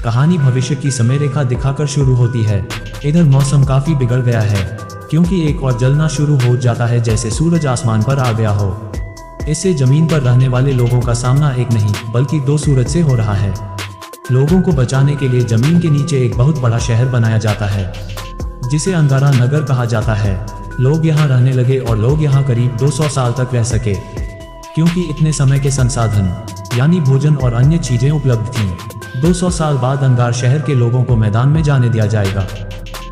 कहानी भविष्य की समय रेखा दिखाकर शुरू होती है। इधर मौसम काफी बिगड़ गया है क्योंकि एक और जलना शुरू हो जाता है जैसे सूरज आसमान पर आ गया हो। इससे जमीन पर रहने वाले लोगों का सामना एक नहीं बल्कि दो सूरज से हो रहा है। लोगों को बचाने के लिए जमीन के नीचे एक बहुत बड़ा शहर बनाया जाता है जिसे अंगारा नगर कहा जाता है। लोग यहाँ रहने लगे और लोग यहाँ करीब 200 साल तक रह सके क्योंकि इतने समय के संसाधन यानी भोजन और अन्य चीजें उपलब्ध थीं। 200 साल बाद अंगार शहर के लोगों को मैदान में जाने दिया जाएगा,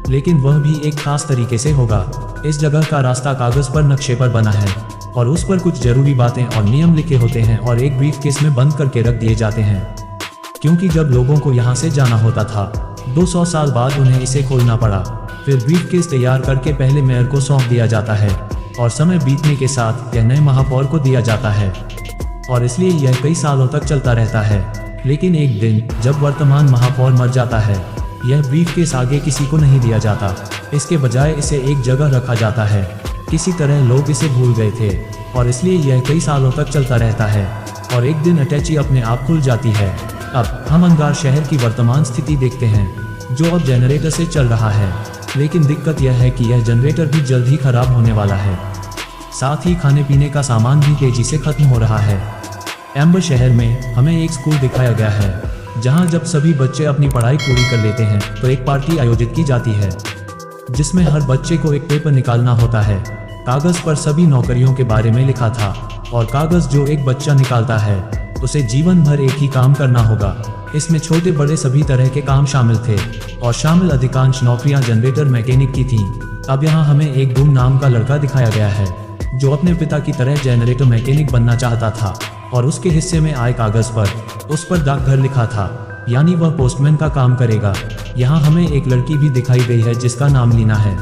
लेकिन वह भी एक खास तरीके से होगा। इस जगह का रास्ता कागज पर नक्शे पर बना है और उस पर कुछ जरूरी बातें और नियम लिखे होते हैं और एक ब्रीफकेस में बंद करके रख दिए जाते हैं क्योंकि जब लोगों को यहाँ से जाना होता था 200 साल बाद उन्हें इसे खोलना पड़ा। फिर ब्रीफकेस तैयार करके पहले मेयर को सौंप दिया जाता है और समय बीतने के साथ यह नए महापौर को दिया जाता है और इसलिए यह कई सालों तक चलता रहता है। लेकिन एक दिन जब वर्तमान महापौर मर जाता है, यह ब्रीफकेस आगे किसी को नहीं दिया जाता। इसके बजाय इसे एक जगह रखा जाता है। किसी तरह लोग इसे भूल गए थे और इसलिए यह कई सालों तक चलता रहता है और एक दिन अटैची अपने आप खुल जाती है। अब हम अंगार शहर की वर्तमान स्थिति देखते हैं जो अब जनरेटर से चल रहा है, लेकिन दिक्कत यह है कि यह जनरेटर भी जल्द ही खराब होने वाला है। साथ ही खाने पीने का सामान भी तेजी से खत्म हो रहा है। एम्बर शहर में हमें एक स्कूल दिखाया गया है जहां जब सभी बच्चे अपनी पढ़ाई पूरी कर लेते हैं तो एक पार्टी आयोजित की जाती है जिसमें हर बच्चे को एक पेपर निकालना होता है। कागज पर सभी नौकरियों के बारे में लिखा था और कागज जो एक बच्चा निकालता है उसे जीवन भर एक ही काम करना होगा। इसमें छोटे बड़े सभी तरह के काम शामिल थे और शामिल अधिकांश नौकरियां जनरेटर मैकेनिक की थीं। अब यहाँ हमें एक धूम नाम का लड़का दिखाया गया है जो अपने पिता की तरह जनरेटर मैकेनिक बनना चाहता था और उसके हिस्से में आए कागज पर उस पर डाकघर लिखा था, यानी वह पोस्टमैन का काम करेगा। यहाँ हमें एक लड़की भी दिखाई गई है जिसका नाम लीना है।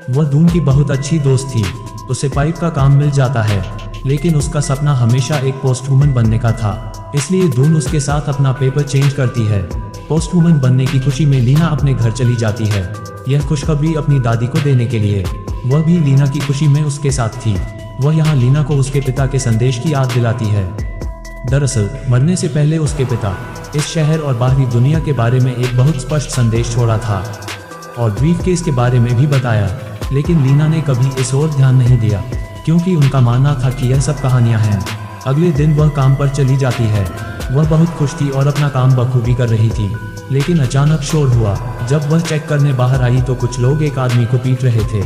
वह धूम की बहुत अच्छी दोस्त थी। उसे पाइप का काम मिल जाता है, लेकिन उसका सपना हमेशा एक पोस्टवुमन बनने का था, इसलिए धूम उसके साथ अपना पेपर चेंज करती है। पोस्टवुमन बनने की खुशी में लीना अपने घर चली जाती है, यह खुशखबरी अपनी दादी को देने के लिए। वह भी लीना की खुशी में उसके साथ थी। वह यहाँ लीना को उसके पिता के संदेश की याद दिलाती है। दरअसल मरने से पहले उसके पिता इस शहर और बाहरी दुनिया के बारे में एक बहुत स्पष्ट संदेश छोड़ा था और ब्रीफकेस के बारे में भी बताया, लेकिन लीना ने कभी इस ओर ध्यान नहीं दिया क्योंकि उनका मानना था कि यह सब कहानियां हैं। अगले दिन वह काम पर चली जाती है। वह बहुत खुश थी और अपना काम बखूबी कर रही थी, लेकिन अचानक शोर हुआ। जब वह चेक करने बाहर आई तो कुछ लोग एक आदमी को पीट रहे थे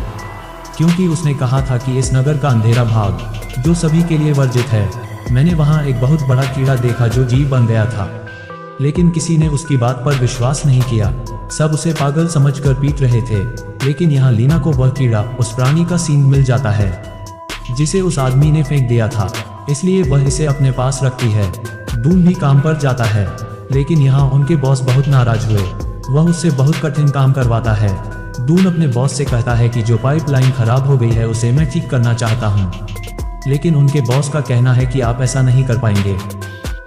क्योंकि उसने कहा था कि इस नगर का अंधेरा भाग जो सभी के लिए वर्जित है। मैंने वहां एक बहुत बड़ा कीड़ा देखा जो जीव बन गया था, लेकिन किसी ने उसकी बात पर विश्वास नहीं किया। सब उसे पागल समझकर पीट रहे थे, लेकिन यहाँ लीना को वह कीड़ा उस प्राणी का सींग मिल जाता है जिसे उस आदमी ने फेंक दिया था, इसलिए वह इसे अपने पास रखती है। दून भी काम पर जाता है, लेकिन यहाँ उनके बॉस बहुत नाराज हुए। वह उससे बहुत कठिन काम करवाता है। दून अपने बॉस से कहता है कि जो पाइपलाइन खराब हो गई है उसे मैं ठीक करना चाहता हूँ, लेकिन उनके बॉस का कहना है कि आप ऐसा नहीं कर पाएंगे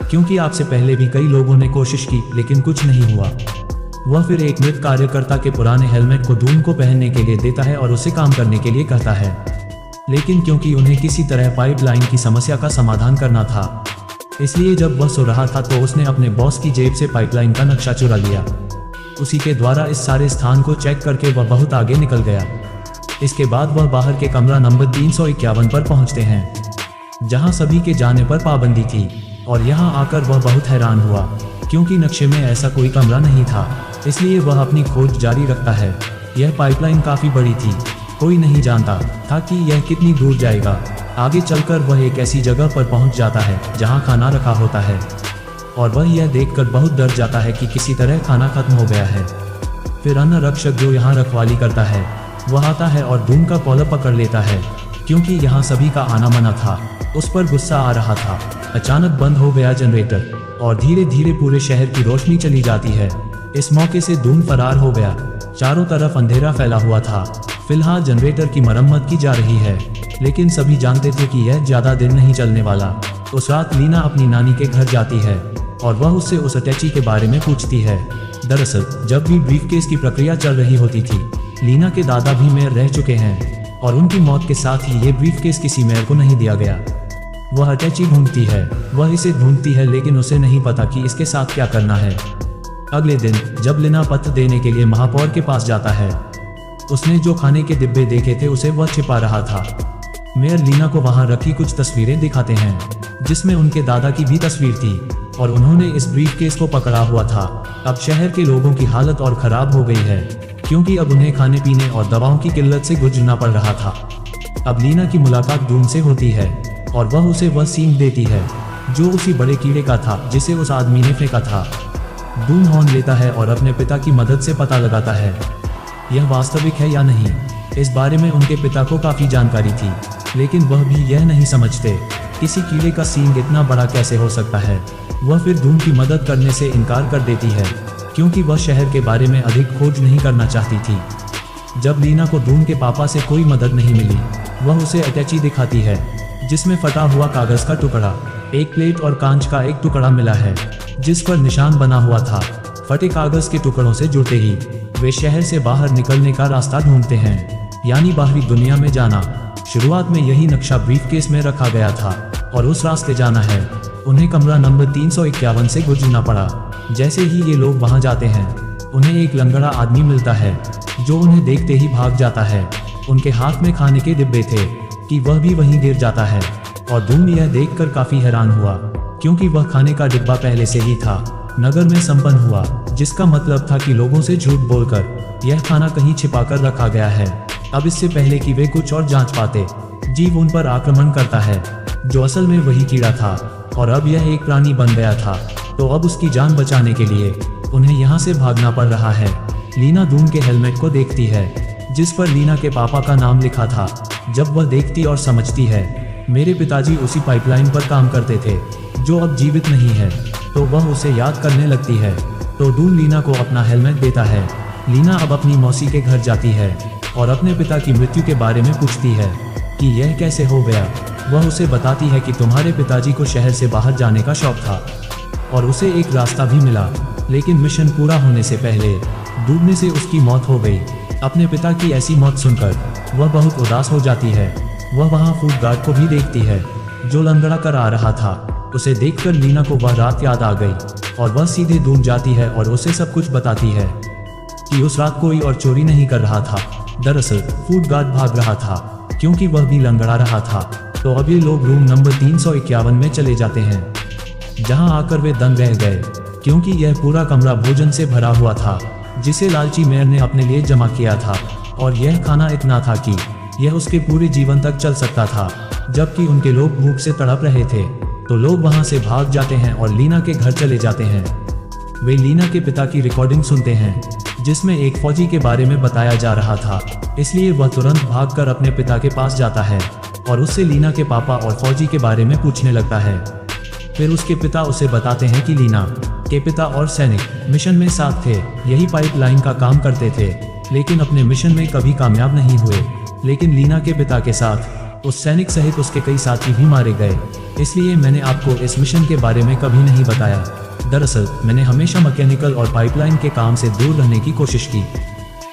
क्योंकि आपसे पहले भी कई लोगों ने कोशिश की लेकिन कुछ नहीं हुआ। वह फिर एक मृत कार्यकर्ता के पुराने हेलमेट को दून को पहनने के लिए देता है और उसे काम करने के लिए कहता है, लेकिन क्योंकि उन्हें किसी तरह पाइपलाइन की समस्या का समाधान करना था, इसलिए जब वह सो रहा था तो उसने अपने बॉस की जेब से पाइपलाइन का नक्शा चुरा लिया। उसी के द्वारा इस सारे स्थान को चेक करके वह बहुत आगे निकल गया। इसके बाद वह बाहर के कमरा नंबर 351 पर पहुंचते हैं जहां सभी के जाने पर पाबंदी थी, और यहां आकर वह बहुत हैरान हुआ क्योंकि नक्शे में ऐसा कोई कमरा नहीं था, इसलिए वह अपनी खोज जारी रखता है। यह पाइपलाइन काफी बड़ी थी, कोई नहीं जानता था कि यह कितनी दूर जाएगा। आगे चलकर वह एक ऐसी जगह पर पहुंच जाता है जहां खाना रखा होता है और वह यह देखकर बहुत डर जाता है कि किसी तरह खाना खत्म हो गया है। फिर अन्न रक्षक जो यहाँ रखवाली करता है वह आता है और धूम का कॉलर पकड़ लेता है क्योंकि यहाँ सभी का आना मना था। उस पर गुस्सा आ रहा था। अचानक बंद हो गया जनरेटर और धीरे धीरे पूरे शहर की रोशनी चली जाती है। इस मौके से धूम फरार हो गया। चारों तरफ अंधेरा फैला हुआ था। फिलहाल जनरेटर की मरम्मत की जा रही है, लेकिन सभी जानते थे कि यह ज्यादा दिन नहीं चलने वाला। उस रात लीना अपनी नानी के घर जाती है और वह उससे उस अटैची के बारे में पूछती है। दरअसल जब भी ब्रीफकेस की प्रक्रिया चल रही होती थी, लीना के दादा भी मेयर रह चुके हैं और उनकी मौत के साथ ही ये ब्रीफकेस किसी मेयर को नहीं दिया गया। वह अटैची ढूंढती है, वह इसे ढूंढती है, लेकिन उसे नहीं पता कि इसके साथ क्या करना है। अगले दिन जब लीना पत्र देने के लिए महापौर के पास जाता है, उसने जो खाने के डिब्बे देखे थे उसे वह छिपा रहा था। मेयर लीना को वहां रखी कुछ तस्वीरें दिखाते हैं जिसमें उनके दादा की भी तस्वीर थी और उन्होंने इस ब्रीफकेस को पकड़ा हुआ था। अब शहर के लोगों की हालत और खराब हो गई है क्योंकि अब उन्हें खाने पीने और दवाओं की किल्लत से गुजरना पड़ रहा था। अब लीना की मुलाकात डून से होती है और वह उसे वह सींग देती है जो उसी बड़े कीड़े का था जिसे उस आदमी ने फेंका था। डून हॉर्न लेता है और अपने पिता की मदद से पता लगाता है यह वास्तविक है या नहीं। इस बारे में उनके पिता को काफ़ी जानकारी थी, लेकिन वह भी यह नहीं समझते किसी कीड़े का सींग इतना बड़ा कैसे हो सकता है। वह फिर डून की मदद करने से इनकार कर देती है क्योंकि वह शहर के बारे में अधिक खोज नहीं करना चाहती थी। जब लीना को डून के पापा से कोई मदद नहीं मिली, वह उसे अटैची दिखाती है जिसमें फटा हुआ कागज का टुकड़ा, एक प्लेट और कांच का एक टुकड़ा मिला है जिस पर निशान बना हुआ था। फटे कागज के टुकड़ों से जुड़ते ही वे शहर से बाहर निकलने का रास्ता ढूंढते हैं, यानी बाहरी दुनिया में जाना। शुरुआत में यही नक्शा ब्रीफकेस में रखा गया था और उस रास्ते जाना है। उन्हें कमरा नंबर 351 से गुजरना पड़ा। जैसे ही ये लोग वहां जाते हैं, उन्हें एक लंगड़ा आदमी मिलता है जो उन्हें देखते ही भाग जाता है। उनके हाथ में खाने के डिब्बे थे कि वह भी वहीं गिर जाता है और डून यह देखकर काफी हैरान हुआ क्योंकि वह खाने का डिब्बा पहले से ही था नगर में संपन्न हुआ, जिसका मतलब था कि लोगों से झूठ बोलकर यह खाना कहीं छिपाकर रखा गया है। अब इससे पहले कि वे कुछ और जांच पाते, जीव उन पर आक्रमण करता है जो असल में वही कीड़ा था और अब यह एक प्राणी बन गया था। तो अब उसकी जान बचाने के लिए उन्हें यहाँ से भागना पड़ रहा है। लीना डून के हेलमेट को देखती है जिस पर लीना के पापा का नाम लिखा था। जब वह देखती और समझती है मेरे पिताजी उसी पाइपलाइन पर काम करते थे जो अब जीवित नहीं है, तो वह उसे याद करने लगती है। तो डून लीना को अपना हेलमेट देता है। लीना अब अपनी मौसी के घर जाती है और अपने पिता की मृत्यु के बारे में पूछती है कि यह कैसे हो गया। वह उसे बताती है कि तुम्हारे पिताजी को शहर से बाहर जाने का शौक था और उसे एक रास्ता भी मिला, लेकिन मिशन पूरा होने से पहले डूबने से उसकी मौत हो गई। अपने पिता की ऐसी मौत सुनकर वह बहुत उदास हो जाती है। वह वहाँ फूड गार्ड को भी देखती है जो लंगड़ा कर आ रहा था। उसे देखकर लीना को वह रात याद आ गई और वह सीधे डून जाती है और उसे सब कुछ बताती है कि उस रात कोई और चोरी नहीं कर रहा था। दरअसल फूड गार्ड भाग रहा था क्योंकि वह भी लंगड़ा रहा था। तो अब ये लोग रूम नंबर 351 में चले जाते हैं, जहां आकर वे दंग रह गए क्योंकि यह पूरा कमरा भोजन से भरा हुआ था जिसे लालची मेयर ने अपने लिए जमा किया था। और यह खाना इतना था कि यह उसके पूरे जीवन तक चल सकता था। जबकि उनके लोग भूख से तड़प रहे थे, तो लोग वहां से भाग जाते हैं और लीना के घर चले जाते हैं। वे लीना के पिता की रिकॉर्डिंग सुनते हैं जिसमें एक फौजी के बारे में बताया जा रहा था, इसलिए वह तुरंत भागकर अपने पिता के पास जाता है और उससे लीना के पापा और फौजी के बारे में पूछने लगता है। फिर उसके पिता उसे बताते हैं कि लीना के पिता और सैनिक मिशन में साथ थे, यही पाइपलाइन का काम करते थे, लेकिन अपने मिशन में कभी कामयाब नहीं हुए। लेकिन लीना के पिता के साथ उस सैनिक सहित उसके कई साथी भी मारे गए, इसलिए मैंने आपको इस मिशन के बारे में कभी नहीं बताया। दरअसल मैंने हमेशा मैकेनिकल और पाइपलाइन के काम से दूर रहने की कोशिश की।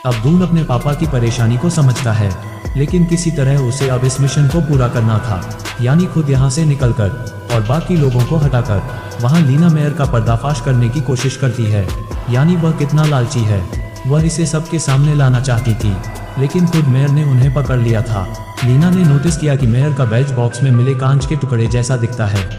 अब डून अपने पापा की परेशानी को समझता है, लेकिन किसी तरह उसे अब इस मिशन को पूरा करना था, यानी खुद यहाँ से निकलकर और बाकी लोगों को हटाकर वहाँ लीना मेयर का पर्दाफाश करने की कोशिश करती है। यानी वह कितना लालची है, वह इसे सबके सामने लाना चाहती थी, लेकिन खुद मेयर ने उन्हें पकड़ लिया था। लीना ने नोटिस किया कि मेयर का बैज बॉक्स में मिले कांच के टुकड़े जैसा दिखता है।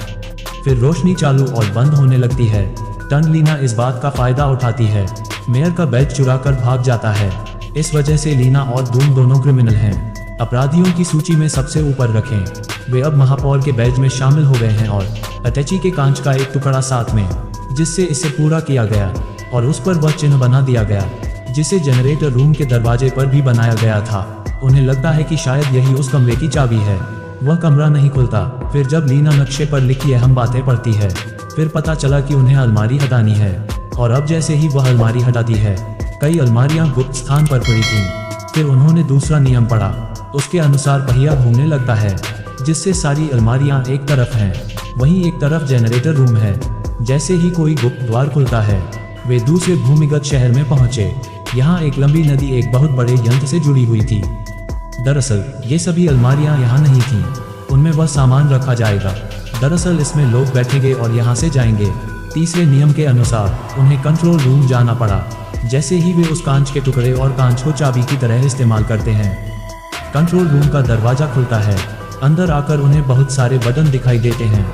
फिर रोशनी चालू और बंद होने लगती है। टन लीना इस बात का फायदा उठाती है, मेयर का बैज चुरा कर भाग जाता है। इस वजह से लीना और डून दोनों क्रिमिनल हैं। अपराधियों की सूची में सबसे ऊपर रखें। वे अब महापौर के बैज में शामिल हो गए हैं और अटैची के कांच का एक टुकड़ा साथ में, जिससे इसे पूरा किया गया और उस पर वह चिन्ह बना दिया गया जिसे जनरेटर रूम के दरवाजे पर भी बनाया गया था। उन्हें लगता है कि शायद यही उस कमरे की चाबी है। वह कमरा नहीं खुलता। फिर जब लीना नक्शे पर लिखी अहम बातें पढ़ती है, फिर पता चला कि उन्हें अलमारी हटानी है। और अब जैसे ही वह अलमारी हटाती है, कई अलमारियां गुप्त स्थान पर पड़ी थीं। फिर उन्होंने दूसरा नियम पढ़ा। उसके अनुसार पहिया घूमने लगता है, जिससे सारी अलमारियां एक तरफ हैं, वहीं एक तरफ जनरेटर रूम है। जैसे ही कोई गुप्त द्वार खुलता है, वे दूसरे भूमिगत शहर में पहुंचे। यहाँ एक लंबी नदी एक बहुत बड़े यंत्र से जुड़ी हुई थी। दरअसल ये सभी अलमारियां यहाँ नहीं थीं, उनमें वह सामान रखा जाएगा। दरअसल इसमें लोग बैठेंगे और यहाँ से जाएंगे। तीसरे नियम के अनुसार उन्हें कंट्रोल रूम जाना पड़ा। जैसे ही वे उस कांच के टुकड़े और कांच को चाबी की तरह इस्तेमाल करते हैं, कंट्रोल रूम का दरवाजा खुलता है। अंदर आकर उन्हें बहुत सारे बटन दिखाई देते हैं,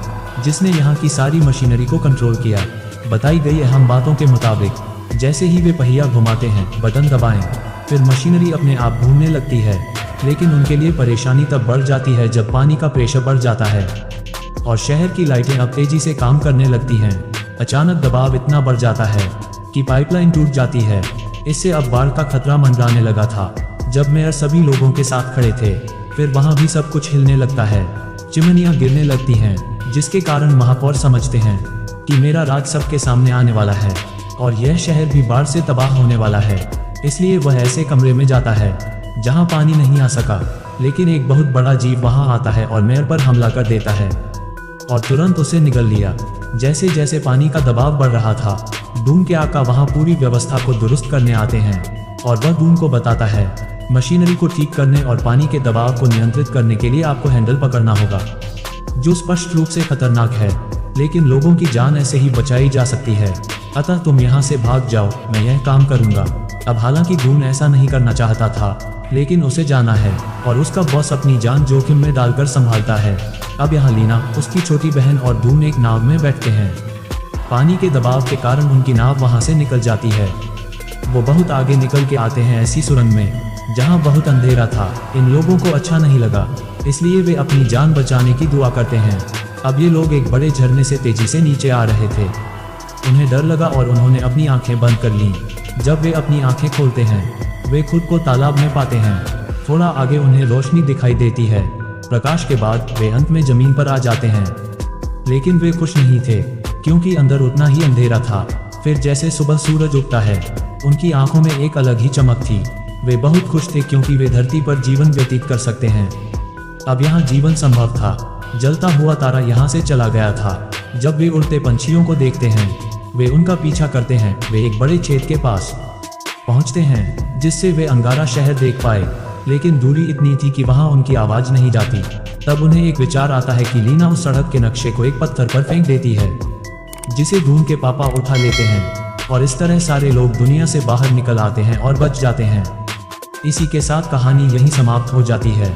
जिसने यहाँ की सारी मशीनरी को कंट्रोल किया। बताई गई अहम बातों के मुताबिक जैसे ही वे पहिया घुमाते हैं, बटन दबाएं, फिर मशीनरी अपने आप घूमने लगती है। लेकिन उनके लिए परेशानी तब बढ़ जाती है जब पानी का प्रेशर बढ़ जाता है और शहर की लाइटें अब तेजी से काम करने लगती हैं। अचानक दबाव इतना बढ़ जाता है कि पाइपलाइन टूट जाती है। इससे अब बाढ़ का खतरा मंडराने लगा था। जब मेयर सभी लोगों के साथ खड़े थे, फिर वहां भी सब कुछ हिलने लगता है। चिमनियां गिरने लगती हैं, जिसके कारण महापौर समझते हैं कि मेरा राज सबके सामने आने वाला है और यह शहर भी बाढ़ से तबाह होने वाला है। इसलिए वह ऐसे कमरे में जाता है जहां पानी नहीं आ सका। लेकिन एक बहुत बड़ा जीव वहां आता है और मेयर पर हमला कर देता है और तुरंत उसे निगल लिया। जैसे जैसे पानी का दबाव बढ़ रहा था, डूम के आका वहां पूरी व्यवस्था को दुरुस्त करने आते हैं और वह डूम को बताता है मशीनरी को ठीक करने और पानी के दबाव को नियंत्रित करने के लिए आपको हैंडल पकड़ना होगा, जो स्पष्ट रूप से खतरनाक है, लेकिन लोगों की जान ऐसे ही बचाई जा सकती है। अतः तुम यहाँ से भाग जाओ, मैं यह काम करूंगा। अब हालांकि डूम ऐसा नहीं करना चाहता था, लेकिन उसे जाना है और उसका बॉस अपनी जान जोखिम में डालकर संभालता है। अब यहाँ लीना, उसकी छोटी बहन और डूम एक नाव में बैठते हैं। पानी के दबाव के कारण उनकी नाव वहां से निकल जाती है। वो बहुत आगे निकल के आते हैं ऐसी सुरंग में जहां बहुत अंधेरा था। इन लोगों को अच्छा नहीं लगा, इसलिए वे अपनी जान बचाने की दुआ करते हैं। अब ये लोग एक बड़े झरने से तेजी से नीचे आ रहे थे। उन्हें डर लगा और उन्होंने अपनी आंखें बंद कर लीं। जब वे अपनी आंखें खोलते हैं, वे खुद को तालाब में पाते हैं। थोड़ा आगे उन्हें रोशनी दिखाई देती है। प्रकाश के बाद वे अंत में जमीन पर आ जाते हैं, लेकिन वे खुश नहीं थे क्योंकि अंदर उतना ही अंधेरा था। फिर जैसे सुबह सूरज उगता है, उनकी आंखों में एक अलग ही चमक थी। वे बहुत खुश थे क्योंकि वे धरती पर जीवन व्यतीत कर सकते हैं। अब यहाँ जीवन संभव था। जलता हुआ तारा यहाँ से चला गया था। जब वे उड़ते पंछियों को देखते हैं, वे उनका पीछा करते हैं। वे एक बड़े छेद के पास पहुँचते हैं जिससे वे अंगारा शहर देख पाए, लेकिन दूरी इतनी थी कि वहाँ उनकी आवाज़ नहीं जाती। तब उन्हें एक विचार आता है कि लीना उस सड़क के नक्शे को एक पत्थर पर फेंक देती है, जिसे डूम के पापा उठा लेते हैं और इस तरह सारे लोग दुनिया से बाहर निकल आते हैं और बच जाते हैं। इसी के साथ कहानी यहीं समाप्त हो जाती है।